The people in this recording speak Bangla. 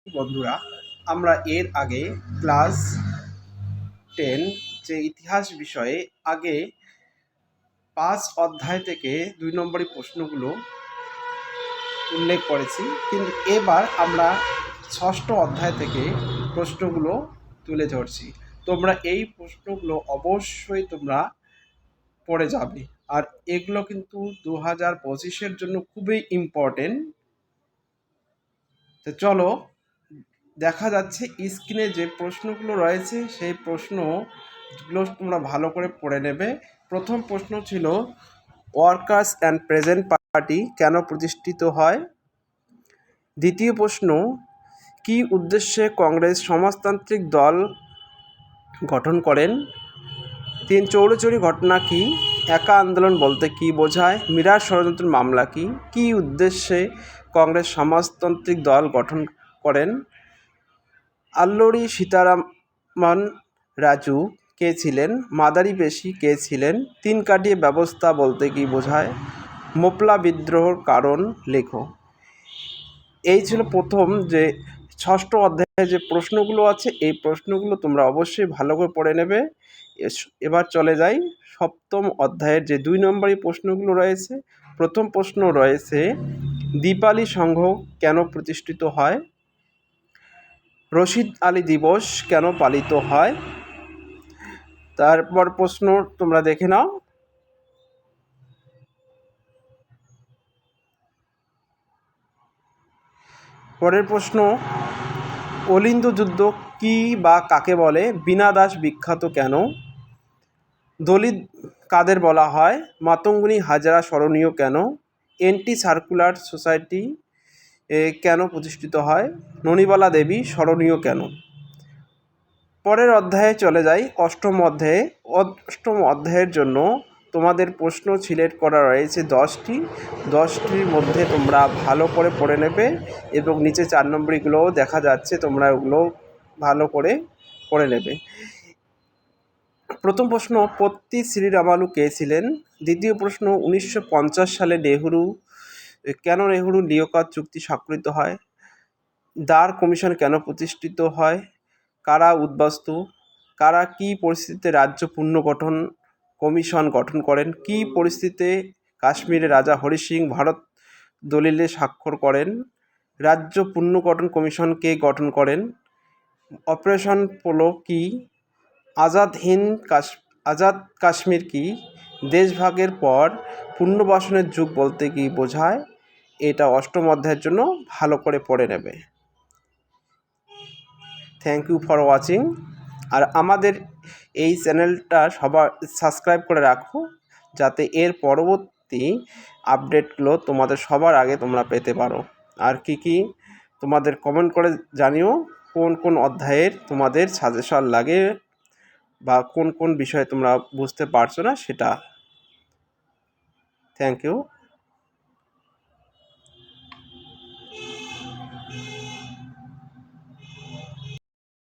বন্ধুরা, আমরা এর আগে ক্লাস 10 যে ইতিহাস বিষয়ে আগে 5 অধ্যায় থেকে 2 নম্বরের প্রশ্নগুলো উল্লেখ করেছি, কিন্তু এবার আমরা 6ষ্ঠ অধ্যায় থেকে প্রশ্নগুলো তুলে ধরছি। তোমরা এই প্রশ্নগুলো অবশ্যই তোমরা পড়ে যাবে, আর এগুলো কিন্তু 2025-এর জন্য খুবই ইম্পর্টেন্ট। তো চলো, দেখা যাচ্ছে স্ক্রিনে যে প্রশ্নগুলো রয়েছে সেই প্রশ্নগুলো তোমরা ভালো করে পড়ে নেবে। প্রথম প্রশ্ন ছিল, ওয়ার্কার্স অ্যান্ড প্রেজেন্ট পার্টি কেন প্রতিষ্ঠিত হয়? দ্বিতীয় প্রশ্ন, কী উদ্দেশ্যে কংগ্রেস সমাজতান্ত্রিক দল গঠন করেন? চৌরচুরি ঘটনা কি? একা আন্দোলন বলতে কী বোঝায়? মিরার ষড়যন্ত্র মামলা কি? কী উদ্দেশ্যে কংগ্রেস সমাজতান্ত্রিক দল গঠন করেন? আল্লুরি সীতারামন রাজু কে ছিলেন? মাদারি পেশি কে ছিলেন? তিন কাঠিয়ে ব্যবস্থা বলতে কী বোঝায়? মোপলা বিদ্রোহর কারণ লেখো। এই ছিল প্রথম যে 6ষ্ঠ অধ্যায়ে যে প্রশ্নগুলো আছে, এই প্রশ্নগুলো তোমরা অবশ্যই ভালো করে পড়ে নেবে। এবার চলে যাই 7ম অধ্যায়ের যে 2 নম্বরের প্রশ্নগুলো রয়েছে। প্রথম প্রশ্ন রয়েছে, দীপালি সংঘ কেন প্রতিষ্ঠিত হয়? রশিদ আলী দিবস কেন পালিত হয়? তারপর প্রশ্ন তোমরা দেখে নাও। পরের প্রশ্ন, অলিন্দ যুদ্ধ কি বা কাকে বলে? বীণা দাস বিখ্যাত কেন? দলিত কাদের বলা হয়? মাতঙ্গিনী হাজরা স্মরণীয় কেন? অ্যান্টি সার্কুলার সোসাইটি কেন প্রতিষ্ঠিত হয়? ননিবালা দেবী স্মরণীয় কেন? পরের অধ্যায়ে চলে যাই 8ম অধ্যায়ে। 8ম অধ্যায়ের জন্য তোমাদের প্রশ্ন সিলেক্ট করা রয়েছে 10টির মধ্যে তোমরা ভালো করে পড়ে নেবে, এবং নিচে 4 নম্বরগুলোও দেখা যাচ্ছে, তোমরা ওগুলো ভালো করে পড়ে নেবে। প্রথম প্রশ্ন, পত্তি শ্রীরামালু কে ছিলেন? দ্বিতীয় প্রশ্ন, 1950 সালে কেন নেহরু লিয়াকত চুক্তি স্বাক্ষরিত হয়? দার কমিশন কেন প্রতিষ্ঠিত হয়? কারা উদ্বাস্তু? কারা কী পরিস্থিতিতে রাজ্য পুনর্গঠন কমিশন গঠন করেন? কী পরিস্থিতিতে কাশ্মীরে রাজা হরি সিং ভারত দলিলে স্বাক্ষর করেন? রাজ্য পুনর্গঠন কমিশন কে গঠন করেন? অপারেশন পোলো কি? আজাদ কাশ্মীর কি? দেশভাগের পর পুনর্বাসনের যুগ বলতে কি বোঝায়? এটা 8ম অধ্যায়ের জন্য ভালো করে পড়ে নেবে। Thank you for watching. আর আমাদের এই চ্যানেলটা সবার সাবস্ক্রাইব করে রাখো, যাতে এর পরবর্তী আপডেটগুলো তোমাদের সবার আগে তোমরা পেতে পারো। আর কি তোমাদের কমেন্ট করে জানিও কোন অধ্যায়ের তোমাদের সাজেশন লাগে, বা কোন বিষয়ে তোমরা বুঝতে পারছো না সেটা। Thank you.